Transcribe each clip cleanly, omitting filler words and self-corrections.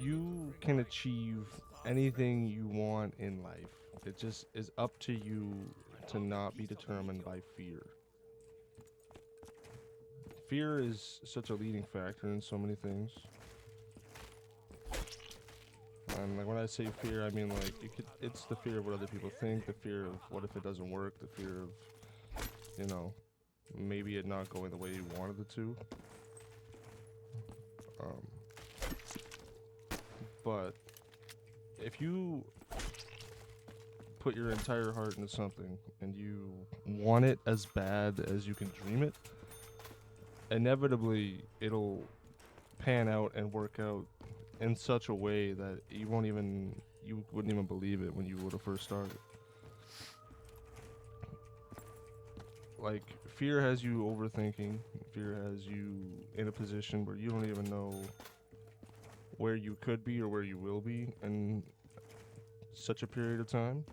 You can achieve anything you want in life. It just is up to you to not be determined by fear. Fear is such a leading factor in so many things. And like when I say fear, I mean like it's the fear of what other people think, the fear of what if it doesn't work, the fear of, you know, maybe it not going the way you wanted it to. Um, but if you put your entire heart into something and you want it as bad as you can dream it, inevitably it'll pan out and work out in such a way that you wouldn't even believe it when you would have first started. Like fear has you overthinking, fear has you in a position where you don't even know where you could be or where you will be in such a period of time.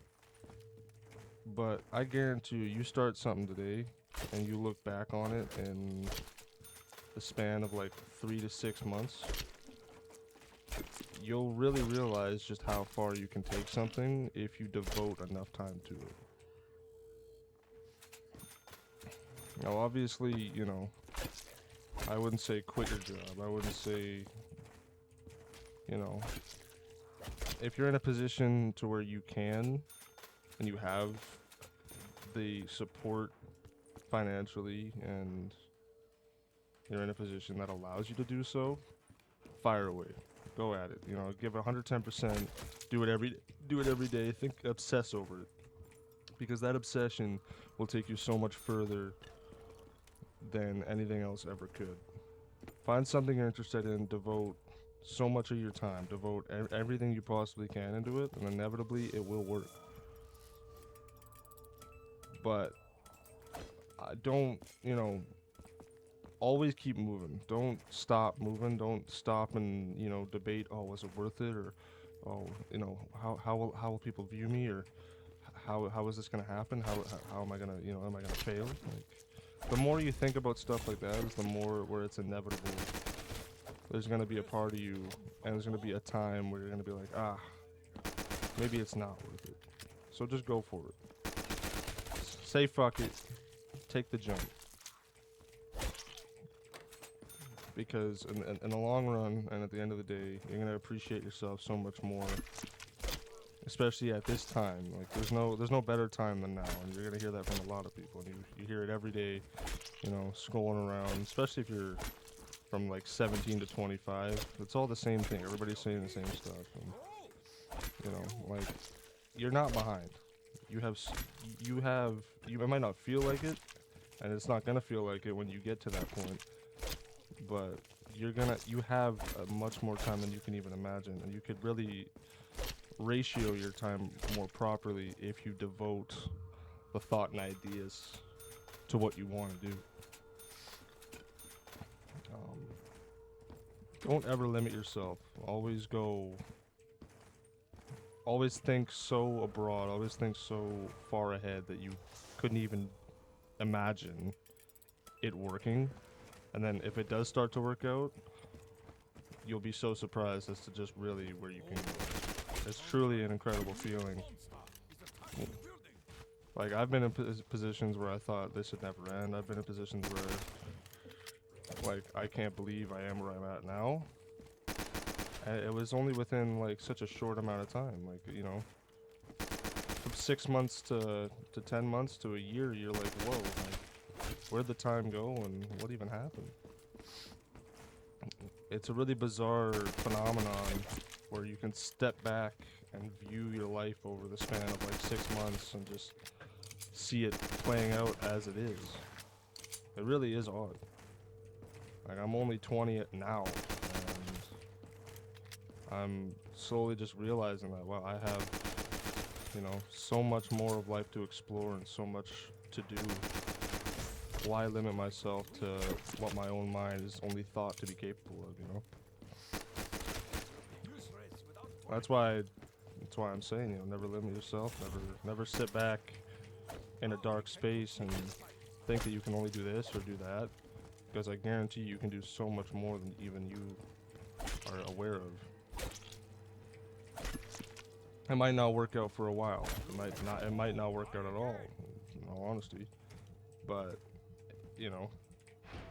But I guarantee you, you start something today and you look back on it in the span of like 3 to 6 months, you'll really realize just how far you can take something if you devote enough time to it. Now, obviously, I wouldn't say quit your job. I wouldn't say, you know, if you're in a position to where you can and you have the support financially and you're in a position that allows you to do so, fire away. Go at it. Give it 110%. Do it every day. Obsess over it. Because that obsession will take you so much further than anything else ever could. Find something you're interested in, devote so much of your time, devote everything you possibly can into it, and inevitably it will work. But don't, always keep moving. Don't stop moving. Don't stop and, debate, oh, was it worth it? Or, oh, how will people view me? Or how is this going to happen? How am I going to, am I going to fail? Like, the more you think about stuff like that is the more where it's inevitable. There's going to be a part of you, and there's going to be a time where you're going to be like, maybe it's not worth it. So just go for it. Say fuck it. Take the jump. Because in the long run, and at the end of the day, you're going to appreciate yourself so much more. Especially at this time. Like, there's no better time than now. And you're going to hear that from a lot of people. And you hear it every day, scrolling around. Especially if you're from like 17 to 25. It's all the same thing. Everybody's saying the same stuff. And, like, you're not behind. You might not feel like it. And it's not going to feel like it when you get to that point. But you have much more time than you can even imagine. And you could really ratio your time more properly if you devote the thought and ideas to what you want to do. Don't ever limit yourself. Always think so abroad, always think so far ahead that you couldn't even imagine it working. And then if it does start to work out, you'll be so surprised as to just really where you can go. It's truly an incredible feeling. Like, I've been in positions where I thought this would never end. I've been in positions where, like, I can't believe I am where I'm at now. And it was only within, like, such a short amount of time. Like, from 6 months to 10 months to a year, you're like, whoa, like, where'd the time go and what even happened? It's a really bizarre phenomenon where you can step back and view your life over the span of like 6 months and just see it playing out as it is. It really is odd. Like, I'm only 20 now, and I'm slowly just realizing that, wow, I have, so much more of life to explore and so much to do. Why limit myself to what my own mind is only thought to be capable of, That's why I'm saying, never limit yourself, never sit back in a dark space and think that you can only do this or do that, because I guarantee you can do so much more than even you are aware of. It might not work out for a while. It might not work out at all, in all honesty. But, you know,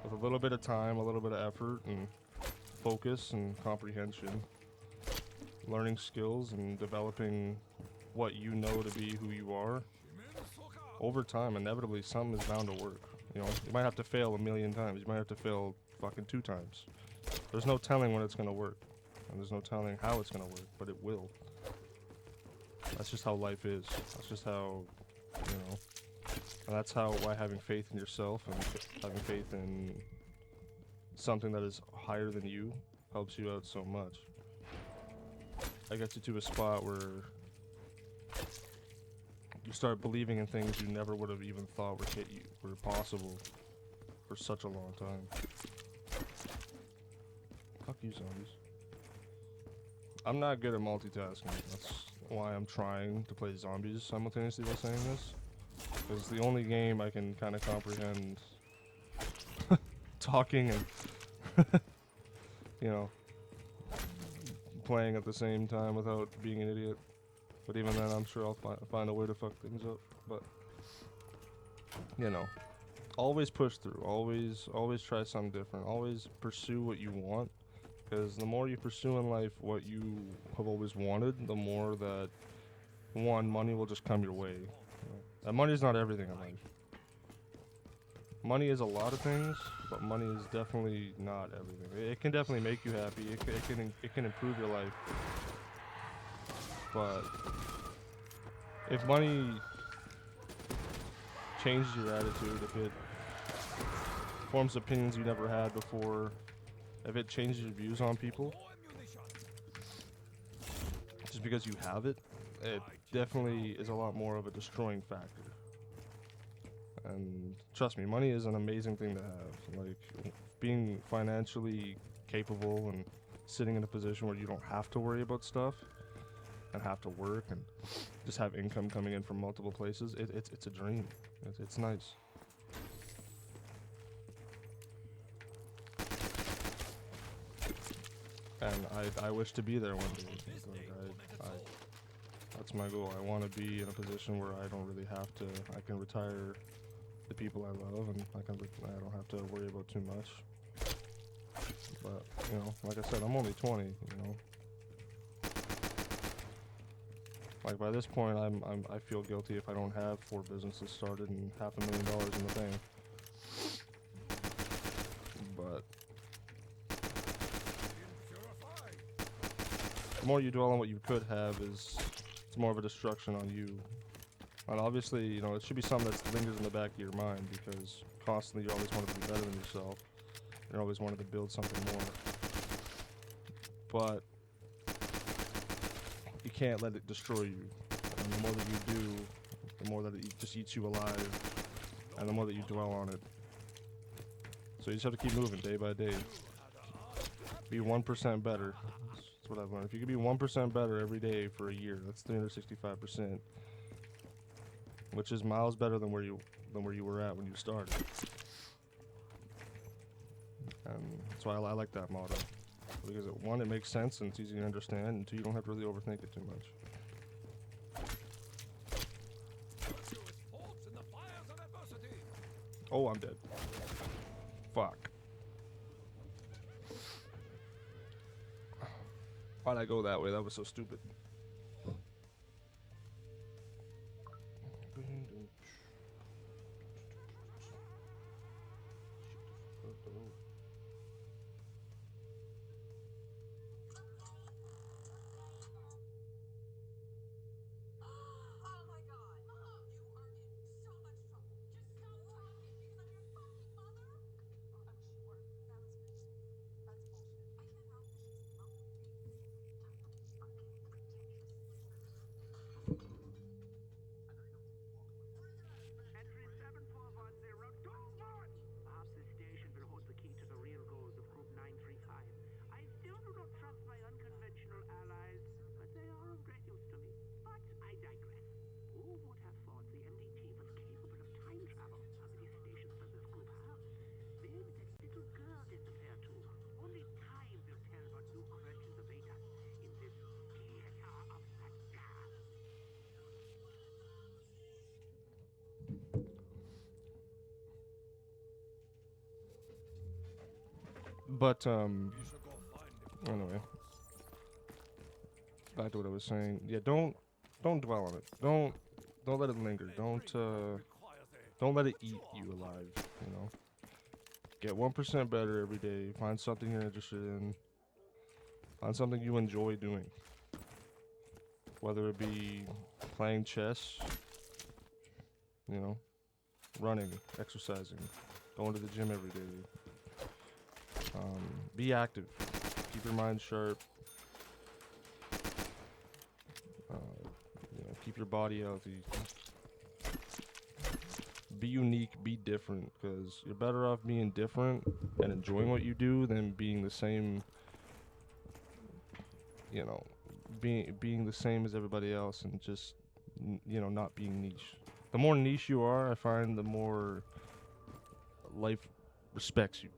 with a little bit of time, a little bit of effort, and focus and comprehension, learning skills and developing what you know to be who you are, over time, inevitably, something is bound to work. You know, you might have to fail a million times. You might have to fail fucking 2 times. There's no telling when it's gonna work. And there's no telling how it's gonna work, but it will. That's just how life is. That's just how, you know. And that's why having faith in yourself and having faith in something that is higher than you helps you out so much. I get you to a spot where you start believing in things you never would have even thought were possible for such a long time. Fuck you, zombies. I'm not good at multitasking. That's why I'm trying to play zombies simultaneously while saying this. Because it's the only game I can kind of comprehend talking and, you know, playing at the same time without being an idiot. But even then, I'm sure I'll find a way to fuck things up. But, you know, always push through. Always try something different. Always pursue what you want. Because the more you pursue in life what you have always wanted, the more that, one, money will just come your way. You know? And money's not everything in life. Money is a lot of things, but money is definitely not everything. It can definitely make you happy. It can improve your life. But if money changes your attitude, if it forms opinions you never had before, if it changes your views on people, just because you have it, it definitely is a lot more of a destroying factor. And trust me, money is an amazing thing to have. Like, being financially capable and sitting in a position where you don't have to worry about stuff and have to work and just have income coming in from multiple places, it's a dream. It's nice. And I wish to be there one day. Like, that's my goal. I want to be in a position where I don't really have to. I can retire the people I love, and I don't have to worry about too much. But, you know, like I said, I'm only 20. You know, like, by this point, I feel guilty if I don't have 4 businesses started and $500,000 in the bank. But the more you dwell on what you could have, it's more of a destruction on you. And obviously, you know, it should be something that lingers in the back of your mind, because constantly you always wanted to be better than yourself. You always wanted to build something more. But you can't let it destroy you. And the more that you do, the more that it just eats you alive, and the more that you dwell on it. So you just have to keep moving day by day. Be 1% better. That's what I've learned. If you can be 1% better every day for a year, that's 365%. Which is miles better than where you were at when you started. And that's why I like that motto. Because one, it makes sense and it's easy to understand, and 2, you don't have to really overthink it too much. Oh, I'm dead. Fuck. Why'd I go that way? That was so stupid. But anyway, back to what I was saying. Yeah, don't dwell on it. Don't let it linger. Don't let it eat you alive. You know, get 1% better every day. Find something you're interested in. Find something you enjoy doing. Whether it be playing chess, you know, running, exercising, going to the gym every day. Be active. Keep your mind sharp. You know, keep your body healthy. Be unique. Be different. Because you're better off being different and enjoying what you do than being the same. You know, being the same as everybody else and just you know not being niche. The more niche you are, I find the more life respects you.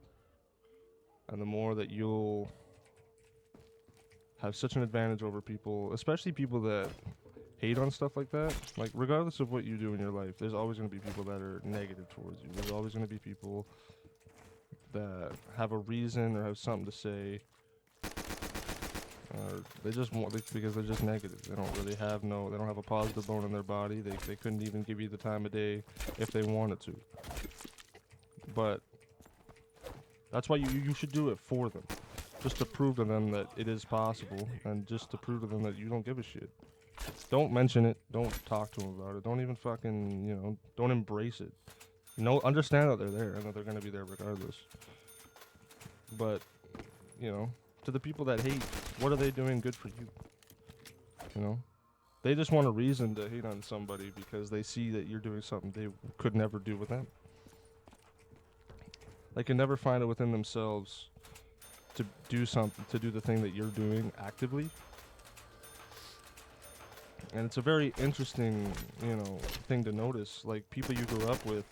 And the more that you'll have such an advantage over people, especially people that hate on stuff like that. Like, regardless of what you do in your life, there's always going to be people that are negative towards you. There's always going to be people that have a reason or have something to say. Or they just want, because they're just negative. They don't really have they don't have a positive bone in their body. They couldn't even give you the time of day if they wanted to. But that's why you should do it for them. Just to prove to them that it is possible, and just to prove to them that you don't give a shit. Don't mention it. Don't talk to them about it. Don't even fucking, you know, don't embrace it. Understand that they're there and that they're gonna be there regardless. But, you know, to the people that hate, what are they doing good for you? You know? They just want a reason to hate on somebody because they see that you're doing something they could never do with them. They can never find it within themselves to do something, to do the thing that you're doing actively. And it's a very interesting, you know, thing to notice. Like, people you grew up with,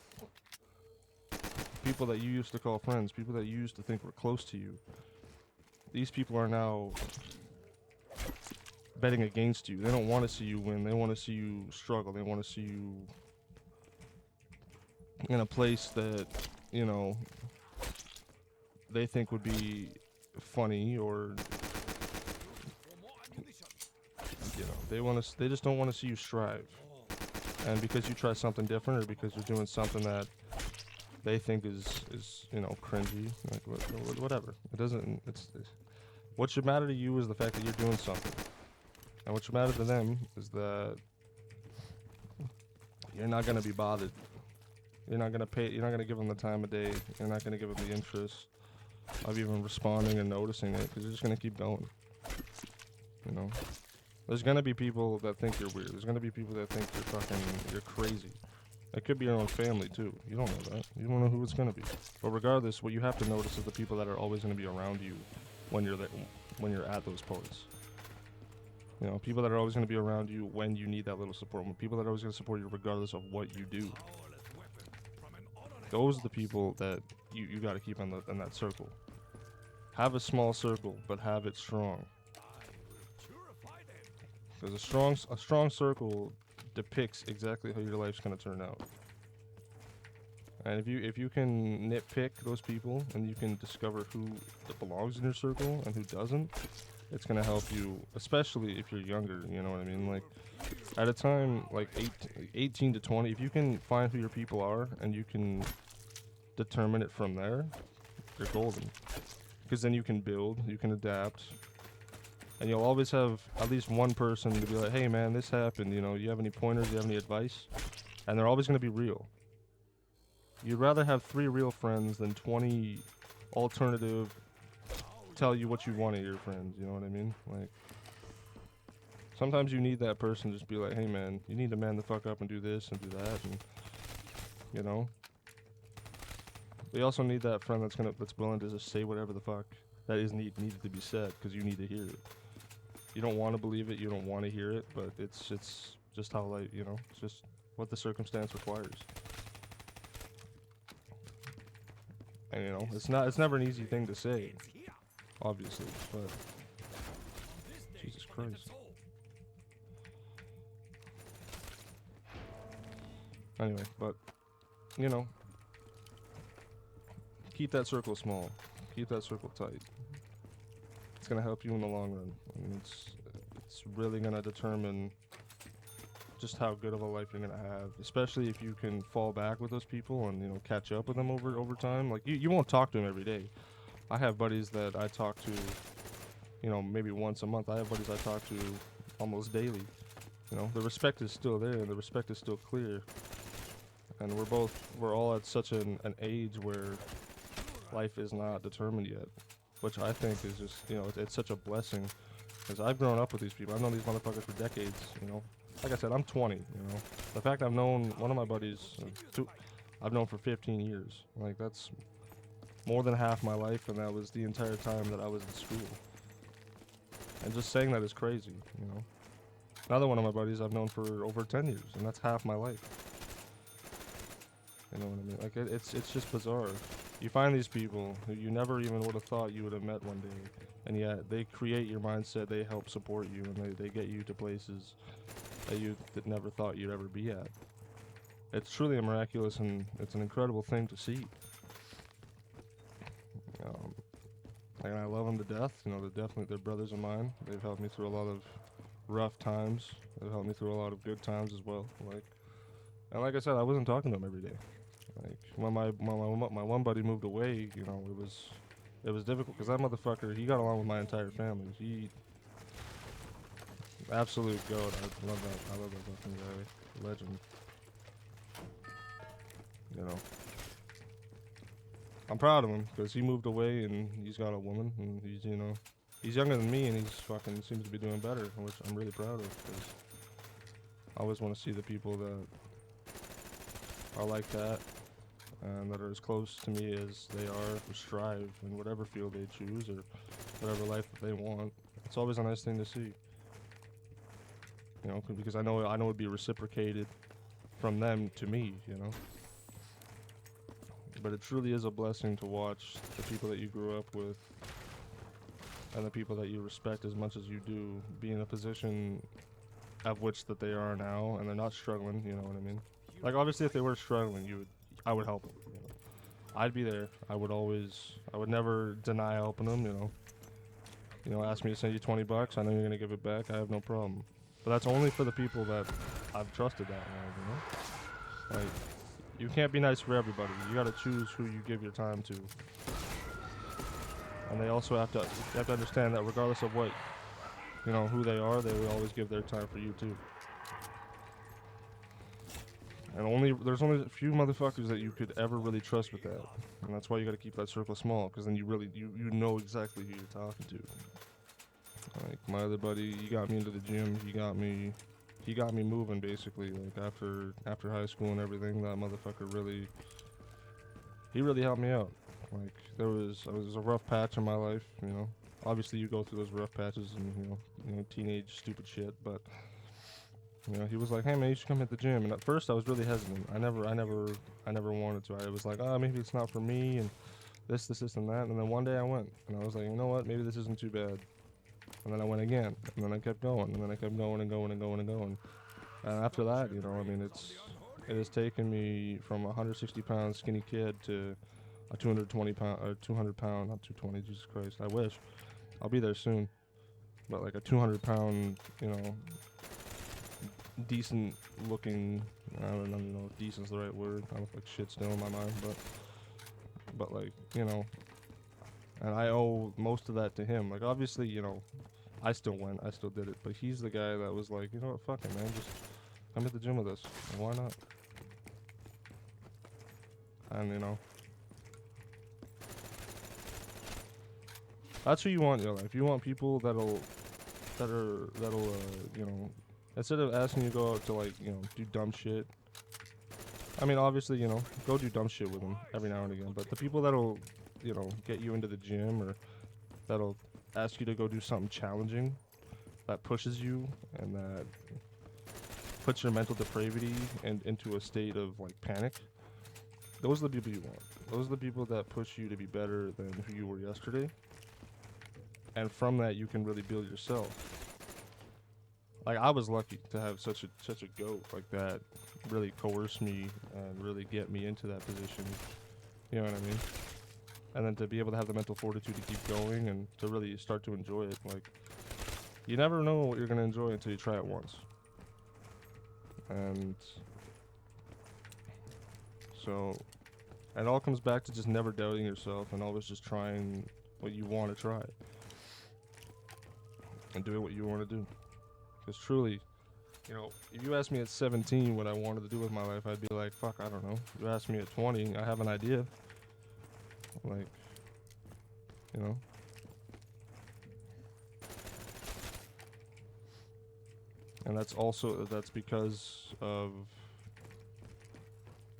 people that you used to call friends, people that you used to think were close to you, these people are now betting against you. They don't want to see you win. They want to see you struggle. They want to see you in a place that, you know, they think would be funny, or you know, they just don't want to see you strive. And because you try something different, or because you're doing something that they think is you know, cringy, like whatever. It doesn't. It's what should matter to you is the fact that you're doing something, and what should matter to them is that you're not gonna be bothered. You're not gonna give them the time of day. You're not gonna give them the interest of even responding and noticing it, because you're just gonna keep going. You know, there's gonna be people that think you're weird. There's gonna be people that think you're crazy. It could be your own family too. You don't know that. You don't know who it's gonna be. But regardless, what you have to notice is the people that are always gonna be around you when you're there, when you're at those points. You know, people that are always gonna be around you when you need that little support. People that are always gonna support you regardless of what you do. Those are the people that you got to keep in that circle. Have a small circle, but have it strong. Because a strong circle depicts exactly how your life's gonna turn out. And if you can nitpick those people and you can discover who belongs in your circle and who doesn't, it's gonna help you, especially if you're younger. You know what I mean? Like, at a time like 18 to 20, if you can find who your people are and you can determine it from there, you're golden. Because then you can build, you can adapt, and you'll always have at least one person to be like, hey man, this happened, you know, you have any pointers, you have any advice? And they're always going to be real. You'd rather have 3 real friends than 20 alternative, tell you what you want of your friends, you know what I mean? Like, sometimes you need that person to just be like, hey man, you need to man the fuck up and do this and do that, and, you know? But you also need that friend that's willing to just say whatever the fuck that is needed to be said, because you need to hear it. You don't want to believe it, you don't want to hear it, but it's just how life, you know, it's just what the circumstance requires. And you know, it's never an easy thing to say, obviously, but Jesus Christ. Anyway, but you know, keep that circle small. keep that circle tight. It's gonna help you in the long run. And it's really gonna determine just how good of a life you're gonna have, especially if you can fall back with those people and, you know, catch up with them over time. Like you won't talk to them every day. I have buddies that I talk to, you know, maybe once a month. I have buddies I talk to almost daily. You know, the respect is still there, and the respect is still clear. And we're all at such an age where life is not determined yet, which I think is just, you know, it's such a blessing. Because I've grown up with these people. I've known these motherfuckers for decades, you know. Like I said, I'm 20, you know. The fact I've known one of my buddies, I've known for 15 years. Like, that's more than half my life, and that was the entire time that I was in school. And just saying that is crazy, you know. Another one of my buddies I've known for over 10 years, and that's half my life. You know what I mean? Like, it's just bizarre. You find these people who you never even would have thought you would have met one day, and yet they create your mindset, they help support you, and they get you to places that you never thought you'd ever be at. It's truly a miraculous, and it's an incredible thing to see. And I love them to death. You know, they're brothers of mine. They've helped me through a lot of rough times. They've helped me through a lot of good times as well. And like I said, I wasn't talking to them every day. Like when my one buddy moved away, you know, it was difficult because that motherfucker, he got along with my entire family. He absolute goat. I love that fucking guy, legend. You know, I'm proud of him because he moved away and he's got a woman, and he's, you know, he's younger than me, and he's fucking seems to be doing better, which I'm really proud of, because I always want to see the people that are like that and that are as close to me as they are, or strive in whatever field they choose or whatever life that they want. It's always a nice thing to see, you know, because I know it'd be reciprocated from them to me, you know. But it truly is a blessing to watch the people that you grew up with and the people that you respect as much as you do be in a position of which that they are now, and they're not struggling, you know what I mean? Like, obviously, if they were struggling, I would help them, you know? I'd be there. I would never deny helping them, you know, ask me to send you 20 bucks, I know you're gonna give it back, I have no problem. But that's only for the people that I've trusted that way, you know? Like, you can't be nice for everybody. You gotta choose who you give your time to. And they also have to understand that regardless of what, you know, who they are, they will always give their time for you too. And there's only a few motherfuckers that you could ever really trust with that. And that's why you gotta keep that circle small, because then you know exactly who you're talking to. Like, my other buddy, he got me into the gym, he got me moving, basically. Like, after high school and everything, that motherfucker really helped me out. Like, it was a rough patch in my life, you know. Obviously, you go through those rough patches and, you know, teenage stupid shit, but, you know, he was like, hey man, you should come hit the gym. And at first I was really hesitant. I never wanted to. I was like, oh, maybe it's not for me, and this and that. And then one day I went, and I was like, you know what, maybe this isn't too bad. And then I went again, and then I kept going, and then I kept going and going and going and going. And after that, you know, I mean, it has taken me from a 160-pound skinny kid to a 220-pound, or 200-pound, not 220, Jesus Christ, I wish. I'll be there soon. But like a 200-pound, you know, decent looking, I don't know if decent's the right word. I look like shit still in my mind, but like, you know, and I owe most of that to him. Like, obviously, you know, I still went, I still did it, but he's the guy that was like, you know what, fuck it, man, just come hit the gym with us. And why not? And, you know, that's who you want in your life. You want people that'll, you know, instead of asking you to go out to, like, you know, do dumb shit. I mean, obviously, you know, go do dumb shit with them every now and again. But the people that'll, you know, get you into the gym, or that'll ask you to go do something challenging, that pushes you and that puts your mental depravity into a state of, like, panic. Those are the people you want. Those are the people that push you to be better than who you were yesterday. And from that, you can really build yourself. Like, I was lucky to have such a goat like that really coerce me and really get me into that position. You know what I mean? and then to be able to have the mental fortitude to keep going and to really start to enjoy it. Like, you never know what you're gonna enjoy until you try it once. And so, it all comes back to just never doubting yourself and always just trying what you want to try and doing what you want to do. Because truly, you know, if you asked me at 17 what I wanted to do with my life, I'd be like, fuck, I don't know. If you asked me at 20, I have an idea. Like, you know. And that's because of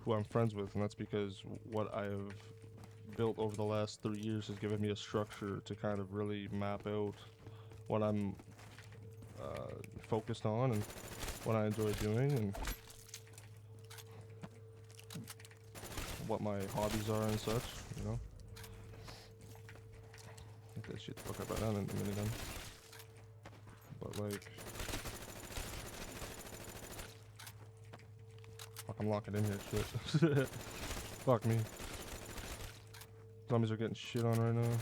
who I'm friends with, and that's because what I've built over the last 3 years has given me a structure to kind of really map out what I'm focused on and what I enjoy doing and what my hobbies are and such, you know. Get that shit the fuck up right now in a minute then. But like, fuck, I'm locking in here, shit. Fuck me. Zombies are getting shit on right now.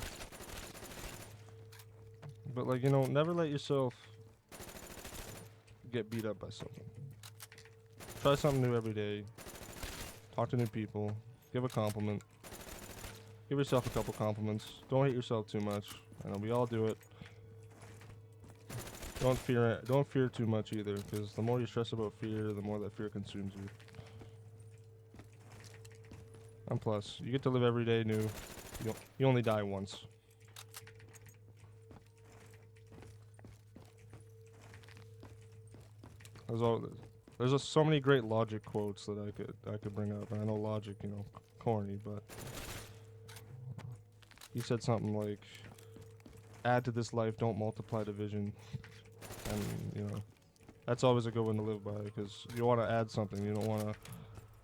But like, you know, never let yourself get beat up by something. Try something new every day. Talk to new people. Give a compliment. Give yourself a couple compliments. Don't hate yourself too much. I know we all do it. Don't fear too much either, because the more you stress about fear, the more that fear consumes you. And plus, you get to live every day new. You only die once. There's just so many great Logic quotes that I could bring up, and I know Logic, you know, corny, but he said something like, "Add to this life, don't multiply division," and you know, that's always a good one to live by, because you want to add something, you don't want to,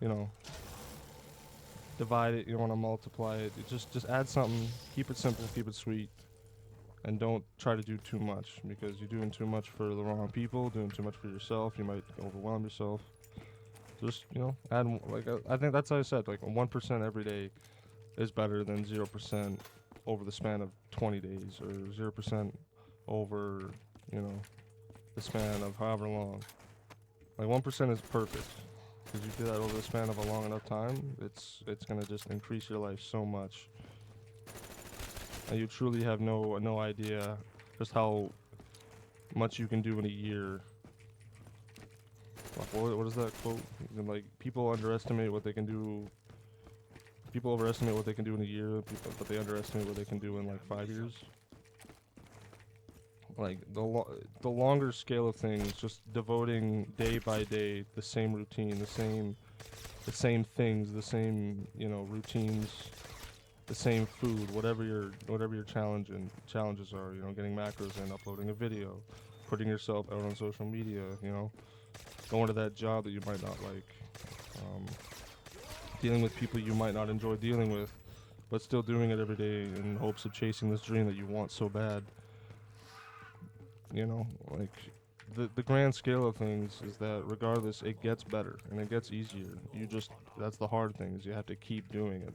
you know, divide it. You don't want to multiply it. Just add something. Keep it simple. Keep it sweet. And don't try to do too much, because you're doing too much for the wrong people, doing too much for yourself. You might overwhelm yourself. Just, you know, add, like, I think that's how I said, like, 1% every day is better than 0% over the span of 20 days, or 0% over, you know, the span of however long. Like, 1% is perfect, because you do that over the span of a long enough time, it's gonna just increase your life so much. And you truly have no idea just how much you can do in a year. What is that quote? Like, people overestimate what they can do in a year, but they underestimate what they can do in like 5 years. Like, the longer scale of things, just devoting day by day the same routine, the same things, the same, you know, routines, the same food, whatever your challenges are, you know, getting macros in, uploading a video, putting yourself out on social media, you know, going to that job that you might not like, dealing with people you might not enjoy dealing with, but still doing it every day in hopes of chasing this dream that you want so bad. You know, like, the grand scale of things is that regardless, it gets better and it gets easier. That's the hard thing, is you have to keep doing it.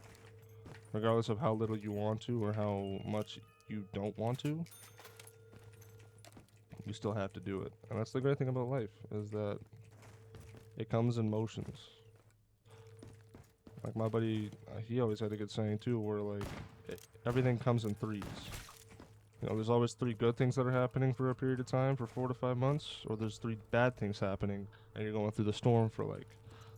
Regardless of how little you want to or how much you don't want to, you still have to do it. And that's the great thing about life, is that it comes in motions. Like my buddy, he always had a good saying too, where like, everything comes in threes. You know, there's always 3 good things that are happening for a period of time, for 4 to 5 months, or there's 3 bad things happening, and you're going through the storm for like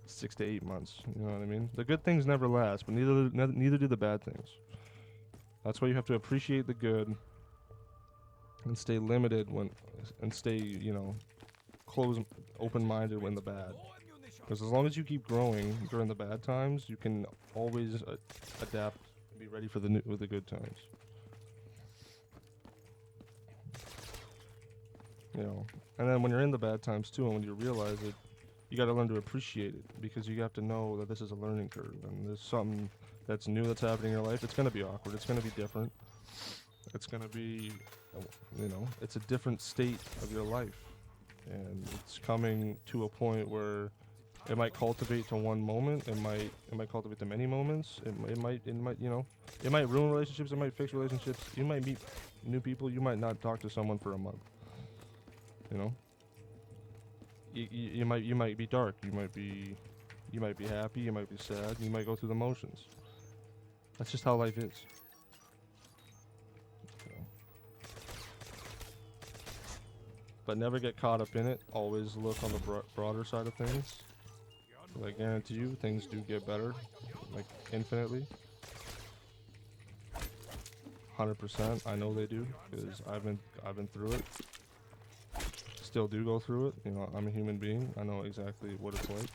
6 to 8 months. You know what I mean? The good things never last, but neither do the bad things. That's why you have to appreciate the good and stay limited and stay, you know, open-minded when the bad. Because as long as you keep growing during the bad times, you can always adapt and be ready for the good times. You know, and then when you're in the bad times too, and when you realize it, you got to learn to appreciate it, because you have to know that this is a learning curve, and there's something that's new that's happening in your life. It's going to be awkward. It's going to be different. It's going to be, you know, it's a different state of your life, and it's coming to a point where It might cultivate to one moment. It might cultivate to many moments. It might it might ruin relationships. It might fix relationships. You might meet new people. You might not talk to someone for a month. You know. You might be dark. You might be happy. You might be sad. You might go through the motions. That's just how life is. You know? But never get caught up in it. Always look on the broader side of things. I guarantee you, things do get better, like infinitely. 100%. I know they do, because I've been through it. Still do go through it. You know, I'm a human being. I know exactly what it's like.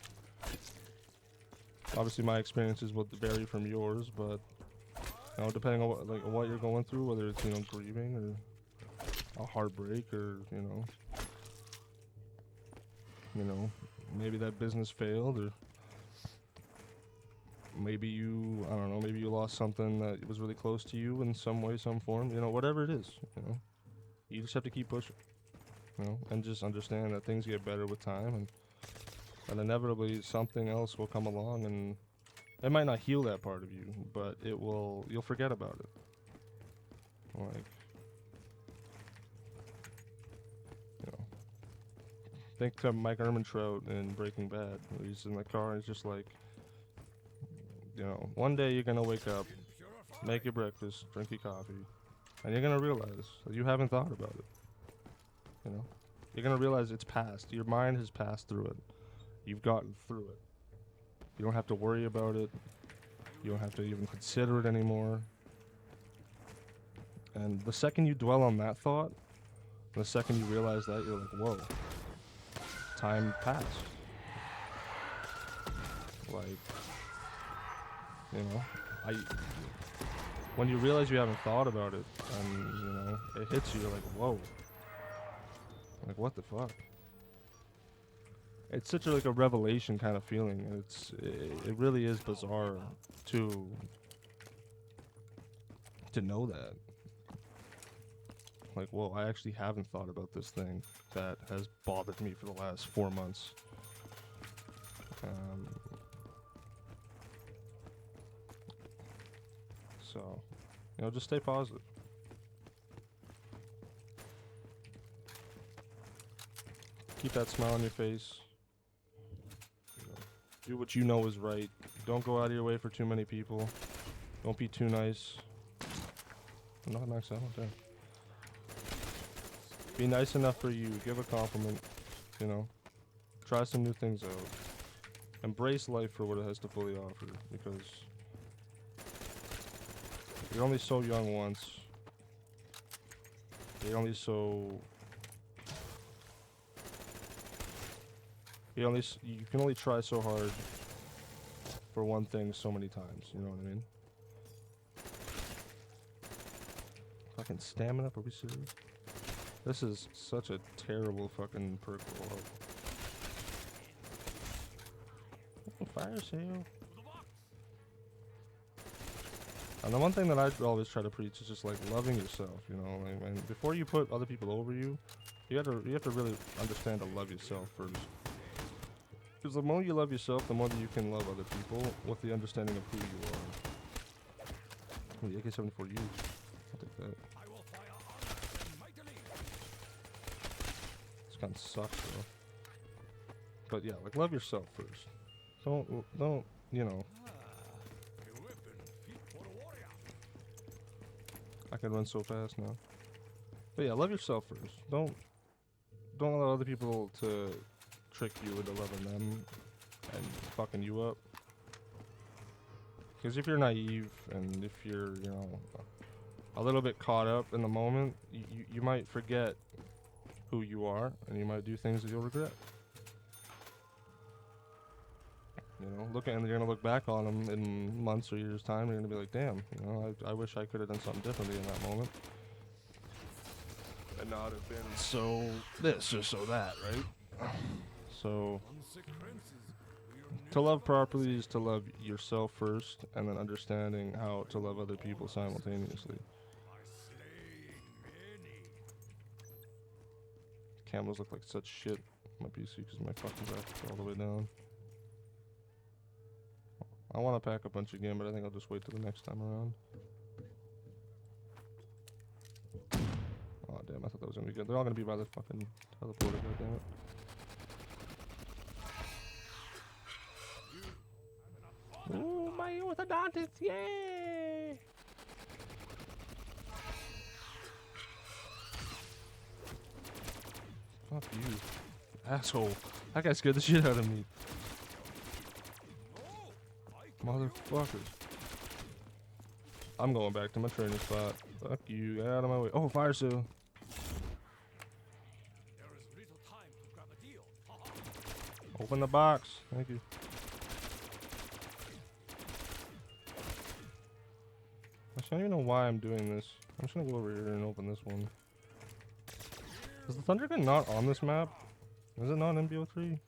Obviously, my experiences will vary from yours, but you know, depending on what you're going through, whether it's grieving or a heartbreak, or maybe that business failed, or maybe I don't know, maybe you lost something that was really close to you in some way, some form, whatever it is, you just have to keep pushing, and just understand that things get better with time, and inevitably something else will come along, and it might not heal that part of you, but you'll forget about it. Like, think to Mike Ehrmantraut in Breaking Bad. He's in the car and he's just like, one day you're gonna wake up, make your breakfast, drink your coffee, and you're gonna realize that you haven't thought about it. You're gonna realize it's past. Your mind has passed through it. You've gotten through it. You don't have to worry about it. You don't have to even consider it anymore. And the second you dwell on that thought, the second you realize that, you're like, whoa. Time passed. Like, when you realize you haven't thought about it, and it hits you, you're like, whoa. Like, what the fuck? It's such a revelation kind of feeling. It really is bizarre to know that. Like, whoa, I actually haven't thought about this thing that has bothered me for the last 4 months. So, just stay positive. Keep that smile on your face. Do what you know is right. Don't go out of your way for too many people. Don't be too nice. I'm not nice out there. Be nice enough for you. Give a compliment. Try some new things out. Embrace life for what it has to fully offer, because you're only so young once. You're only so... You can only try so hard for one thing so many times, you know what I mean? Fucking stamina, are we serious? This is such a terrible fucking perk roll up. Fire sale. And the one thing that I always try to preach is just loving yourself, and before you put other people over you, you have to really understand to love yourself first. Because the more you love yourself, the more that you can love other people with the understanding of who you are. Oh, the AK-74 used. I'll take that. This gun sucks, though. But yeah, love yourself first. Don't, I can run so fast now. But yeah, love yourself first. Don't allow other people to trick you into loving them and fucking you up. Because if you're naive and if you're, a little bit caught up in the moment, you might forget who you are, and you might do things that you'll regret. And you're gonna look back on them in months or years' time, and you're gonna be like, damn, I wish I could have done something differently in that moment. And not have been so this or so that, right? So, to love properly is to love yourself first, and then understanding how to love other people simultaneously. Camos look like such shit on my PC because my fucking graphics are all the way down. I want to pack a bunch again, but I think I'll just wait till the next time around. Oh damn, I thought that was gonna be good. They're all gonna be by the fucking teleporter, goddammit. Ooh, my orthodontist, yay! Fuck you, asshole. That guy scared the shit out of me. Motherfuckers. I'm going back to my training spot. Fuck you, get out of my way. Oh, fire sale. Open the box. Thank you. I don't even know why I'm doing this. I'm just gonna go over here and open this one. Is the Thunder Gun not on this map? Is it not MBO3?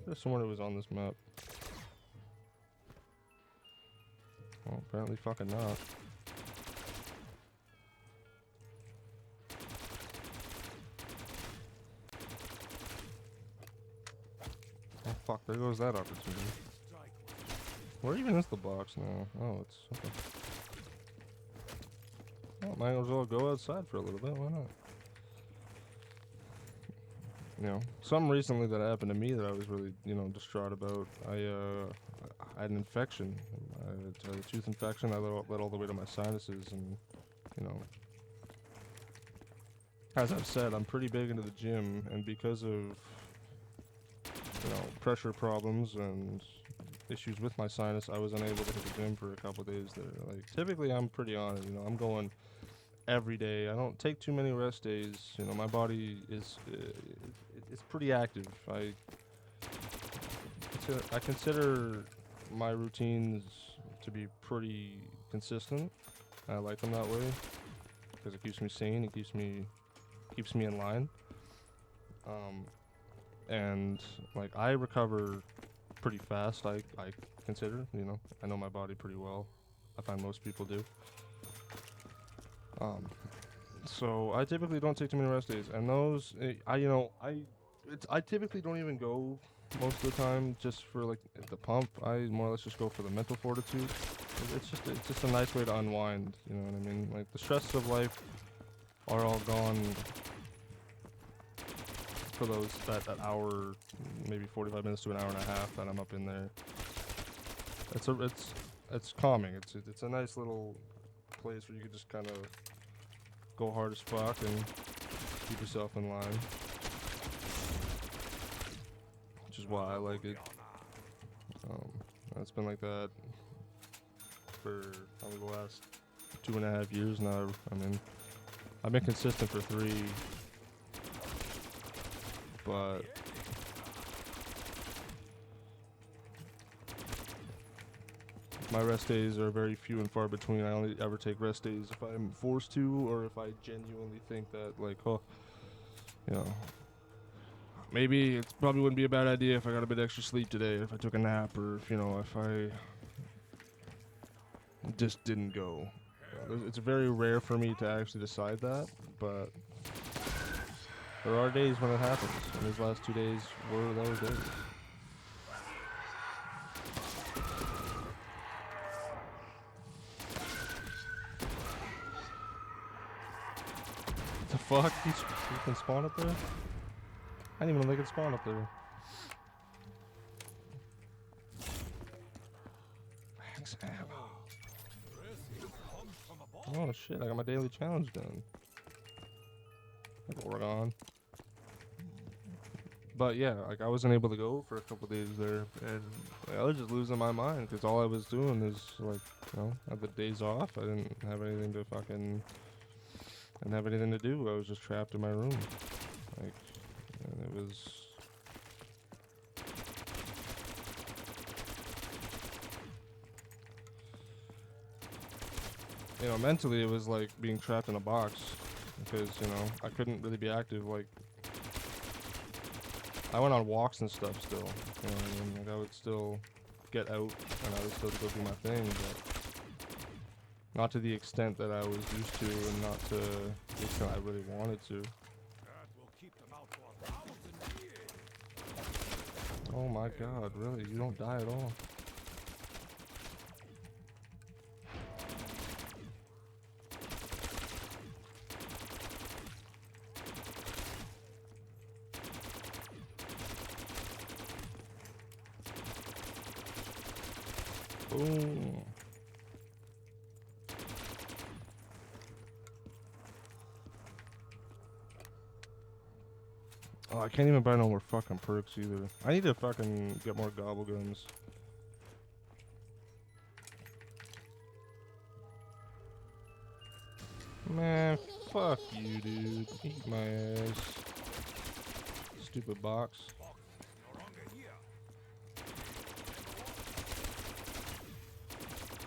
There's somewhere it was on this map. Well, apparently fucking not. Oh fuck, there goes that opportunity. Where even is the box now? Oh, it's okay. Well, might as well go outside for a little bit, why not? You know, something recently that happened to me that I was really, you know, distraught about. I had an infection. I had a tooth infection. I led all the way to my sinuses, and, you know, as I've said, I'm pretty big into the gym, and because of, you know, pressure problems and issues with my sinus, I was unable to hit the gym for a couple days there. Like, typically I'm pretty on it, you know, I'm going every day. I don't take too many rest days. You know, my body is it's pretty active. I consider my routines to be pretty consistent. I like them that way because it keeps me sane. It keeps me in line. And like I recover pretty fast. I consider. You know, I know my body pretty well. I find most people do. So I typically don't take too many rest days, and those I typically don't even go most of the time just for like the pump. I more or less just go for the mental fortitude. It's just a nice way to unwind. You know what I mean? Like the stresses of life are all gone for that hour, maybe 45 minutes to an hour and a half that I'm up in there. It's calming. It's a nice little place where you can just kind of go hard as fuck and keep yourself in line, which is why I like it. It's been like that for probably the last 2.5 years now. I mean, I've been consistent for 3, but my rest days are very few and far between. I only ever take rest days if I'm forced to, or if I genuinely think that, like, oh, you know, maybe it probably wouldn't be a bad idea if I got a bit extra sleep today, if I took a nap, or if, you know, if I just didn't go. It's very rare for me to actually decide that, but there are days when it happens, and these last 2 days were those days. The fuck? You can spawn up there? I didn't even know they could spawn up there. Max ammo. Oh shit, I got my daily challenge done. That'll work on. But yeah, like I wasn't able to go for a couple days there, and like, I was just losing my mind because all I was doing is like, you know, I had the days off. I didn't have anything to do. I was just trapped in my room. Like, and it was. You know, mentally it was like being trapped in a box because, you know, I couldn't really be active. Like, I went on walks and stuff still, you know what I mean? Like, I would still get out and I would still go do my thing, but not to the extent that I was used to and not to the extent I really wanted to. Oh my god, really? You don't die at all? Boom. Oh, I can't even buy no more fucking perks either. I need to fucking get more gobble guns. Man, fuck you, dude. Eat my ass. Stupid box.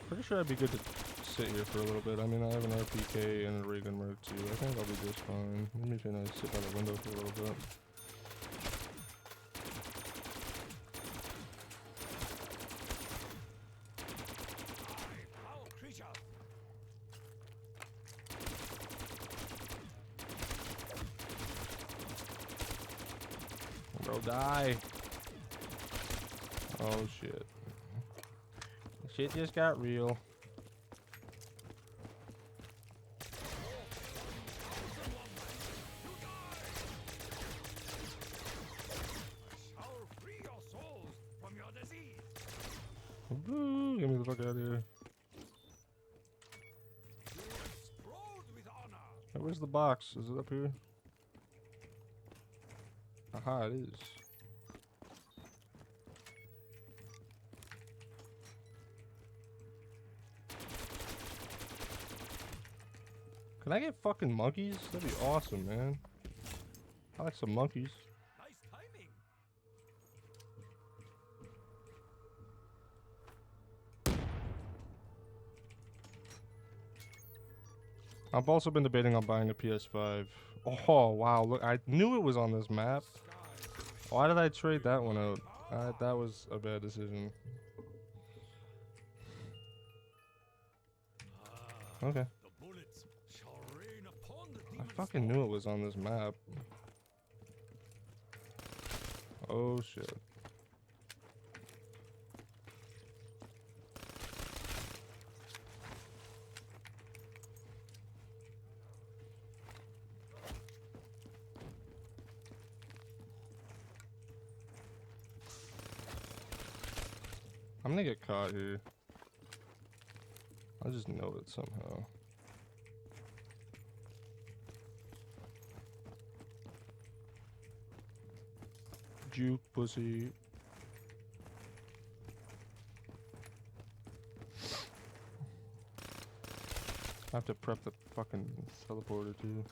Pretty sure I'd be good to sit here for a little bit. I mean, I have an RPK and a ray gun mark too. I think I'll be just fine. Let me try to sit by the window for a little bit. Bro, die. Oh shit. Shit just got real. Woo, get me the fuck out of here. Hey, where's the box? Is it up here? Aha, it is. Can I get fucking monkeys? That'd be awesome, man. I like some monkeys. Nice timing. I've also been debating on buying a PS5. Oh, wow. Look, I knew it was on this map. Why did I trade that one out? That was a bad decision. Okay. The bullets shall rain upon the I demons. fucking knew it was on this map. Oh, shit. I'm gonna get caught here. I just know it somehow. Juke pussy. I have to prep the fucking teleporter too.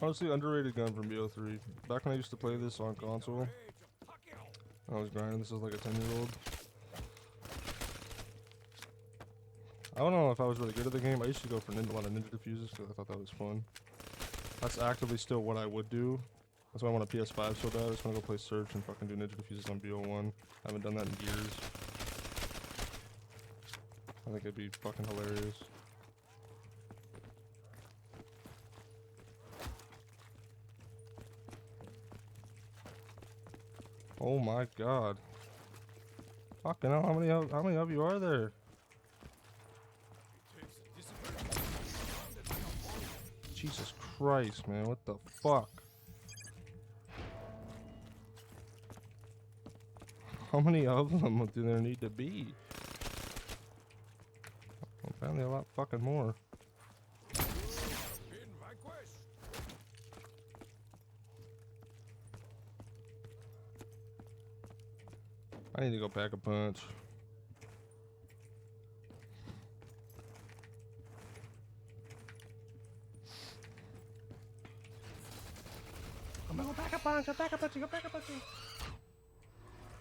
Honestly, underrated gun from BO3. Back when I used to play this on console, I was grinding. This was like a 10-year-old. I don't know if I was really good at the game. I used to go for a lot of ninja diffuses because I thought that was fun. That's actively still what I would do. That's why I want a PS5 so bad. I just want to go play Search and fucking do ninja diffuses on BO1. I haven't done that in years. I think it'd be fucking hilarious. Oh my god. Fucking hell, how many of you are there? Jesus Christ, man, what the fuck? How many of them do there need to be? Apparently a lot fucking more. I need to go pack a punch. I'm gonna go pack a punch, go pack a punch, go pack a punch.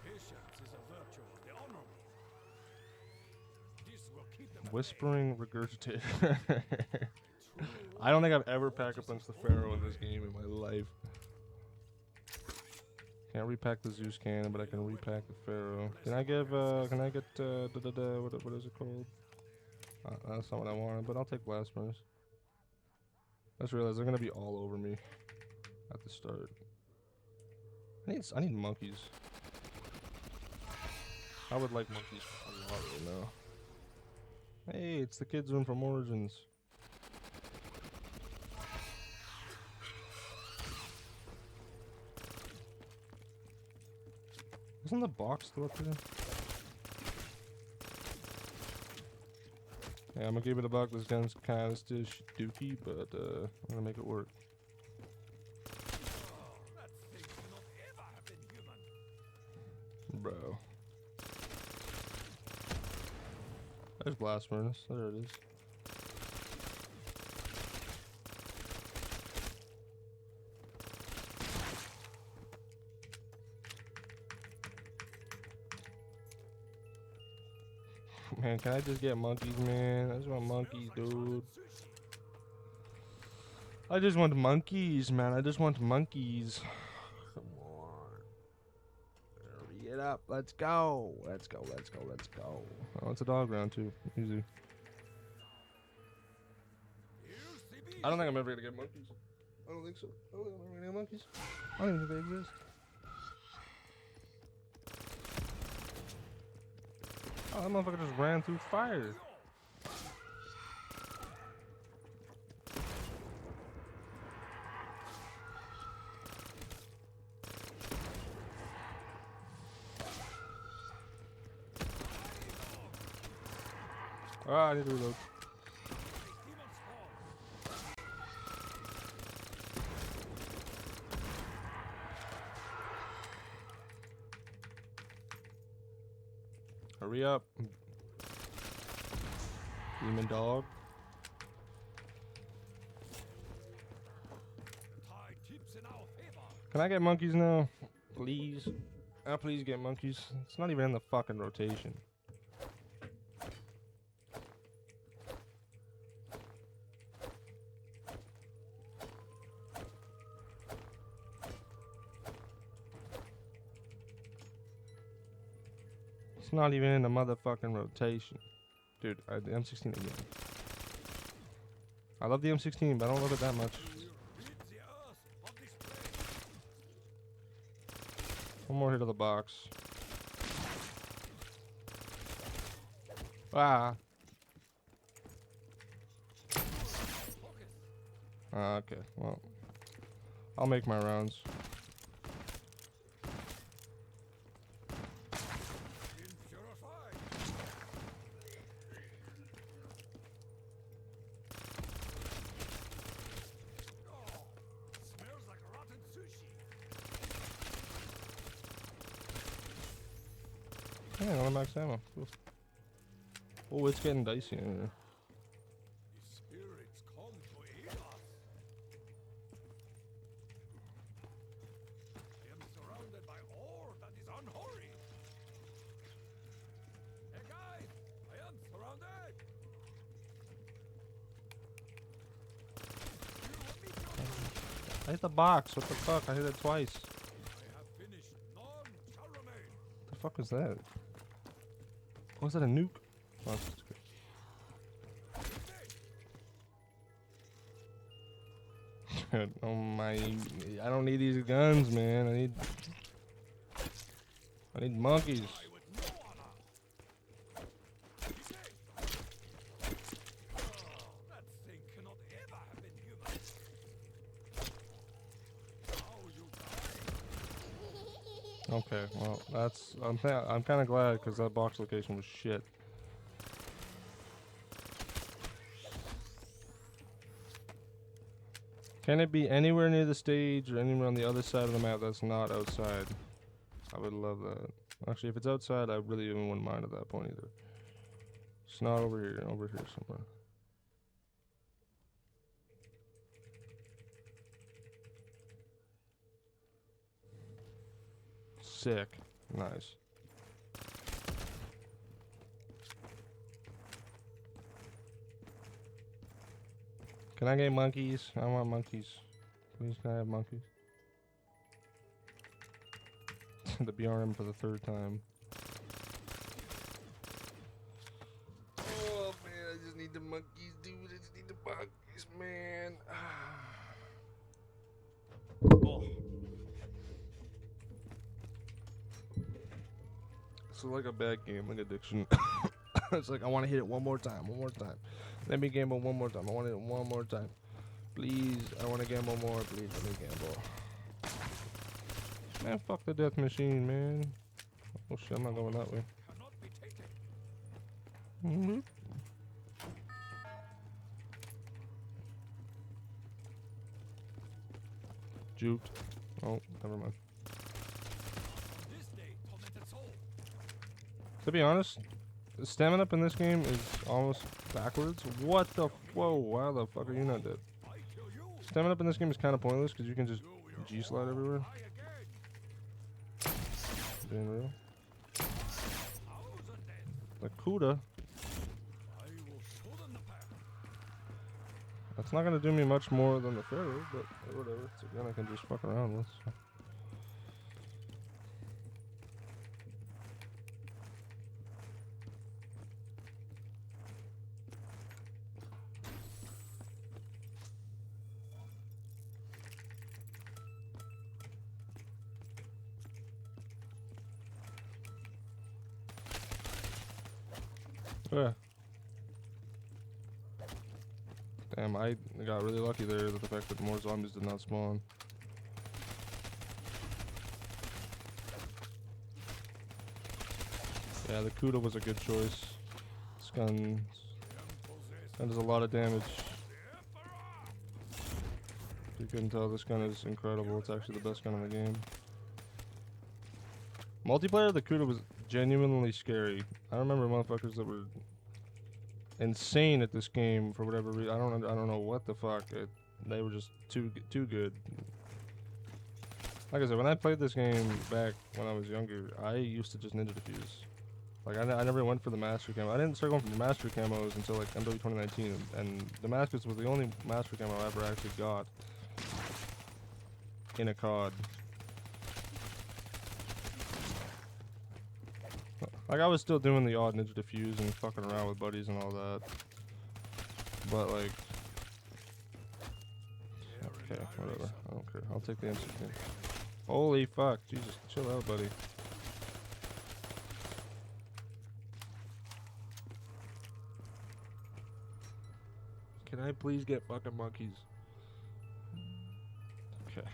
Patience is a virtue of the honorable. This will keep them Whispering regurgitator. I don't think I've ever pack a punch the Pharaoh in this game in my life. Can't repack the Zeus cannon, but I can repack the Pharaoh. Can I get, what is it called? That's not what I wanted, but I'll take Blasphemers. I just realized they're gonna be all over me at the start. I need monkeys. I would like monkeys a lot right now. Hey, it's the kids room from Origins. Isn't the box still up there? Yeah, I'm gonna give it a buck. This gun's kind of still dookie, but I'm gonna make it work. That thing cannot ever have been human. Bro. There's blast furnace. There it is. Man, can I just get monkeys, man? I just want monkeys, dude. Sushi. I just want monkeys, man. I just want monkeys. Come on. Hurry it up. Let's go. Let's go. Let's go. Let's go. Oh, it's a dog round, too. Easy. I don't think I'm ever gonna get monkeys. I don't think so. I don't think I'm ever gonna get monkeys. I don't even think they exist. Oh, that motherfucker just ran through fire. Ah, I need to reload. Hurry up. Demon dog. Tide tips in our favor. Can I get monkeys now? Please. Please get monkeys. It's not even in the fucking rotation. It's not even in the motherfucking rotation. Dude, the M16 again. I love the M16, but I don't love it that much. Rid the earth of this plague. One more hit of the box. Ah. Okay, well. I'll make my rounds. Impurified. Oh, smells like rotten sushi. Yeah, another max ammo. Cool. Oh, it's getting dicey in here. The spirits come to aid us. I am surrounded by ore that is unholy. Hey guys, I am surrounded. You want me to? I hit the box. What the fuck? I hit it twice. I have finished. None shall remain. The fuck was that? Was that a nuke? Oh, that's good. Dude, oh my! I don't need these guns, man. I need monkeys. I with no honor. That thing cannot ever have been human. Now you die. Okay, well that's I'm kind of glad because that box location was shit. Can it be anywhere near the stage or anywhere on the other side of the map that's not outside? I would love that. Actually, if it's outside, I really even wouldn't mind at that point either. It's not over here somewhere. Sick. Nice. Can I get monkeys? I want monkeys. Please, can I have monkeys? The BRM for the third time. Oh man, I just need the monkeys, dude. I just need the monkeys, man. Oh. This is like a bad game, like addiction. It's like, I want to hit it one more time. Let me gamble one more time. I want to hit it one more time. Please, I want to gamble more. Please, let me gamble. Man, fuck the death machine, man. Oh shit, I'm not going that way. Cannot be taken. Mm-hmm. Juked. Oh, never mind. This day, tormented soul. To be honest, the stamina up in this game is almost backwards. What the? Whoa, why the fuck are you not dead? I kill you. Stamina up in this game is kind of pointless because you can just You will G-slide everywhere. die again. Being real. 1,000 dead. The Kuda, I will show them the path. that's not gonna do me much more than the Pharaoh, but whatever. It's a gun I can just fuck around with. So. Yeah. Damn, I got really lucky there with the fact that more zombies did not spawn. Yeah, the Kuda was a good choice. This gun does a lot of damage. If you couldn't tell, this gun is incredible. It's actually the best gun in the game. Multiplayer, the Kuda was genuinely scary. I remember motherfuckers that were insane at this game for whatever reason. I don't know what the fuck. They were just too good. Like I said, when I played this game back when I was younger, I used to just ninja defuse. Like I never went for the master camo. I didn't start going for the master camos until like MW 2019, and Damascus was the only master camo I ever actually got in a COD. Like, I was still doing the odd ninja defuse and fucking around with buddies and all that. But, like... Okay, whatever. I don't care. I'll take the M16. Holy fuck. Jesus, chill out, buddy. Can I please get fucking monkeys? Okay.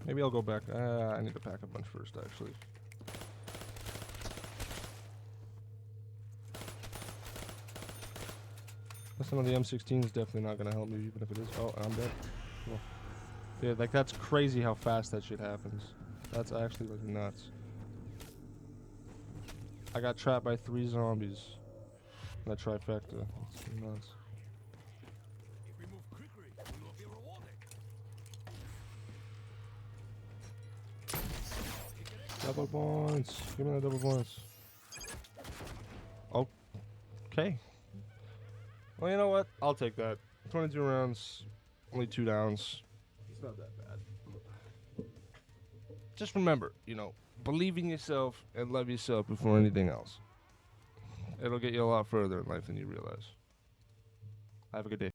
Maybe I'll go back. I need to pack a bunch first, actually. Some of the M16 is definitely not gonna help me, even if it is. Oh, I'm dead. Cool. Yeah, like that's crazy how fast that shit happens. That's actually like nuts. I got trapped by 3 zombies. That trifecta. It's nuts. If we move quickly, we will be rewarded. Double points. Give me the double points. Okay. Well, you know what? I'll take that. 22 rounds, only 2 downs. It's not that bad. Just remember, you know, believe in yourself and love yourself before anything else. It'll get you a lot further in life than you realize. Have a good day.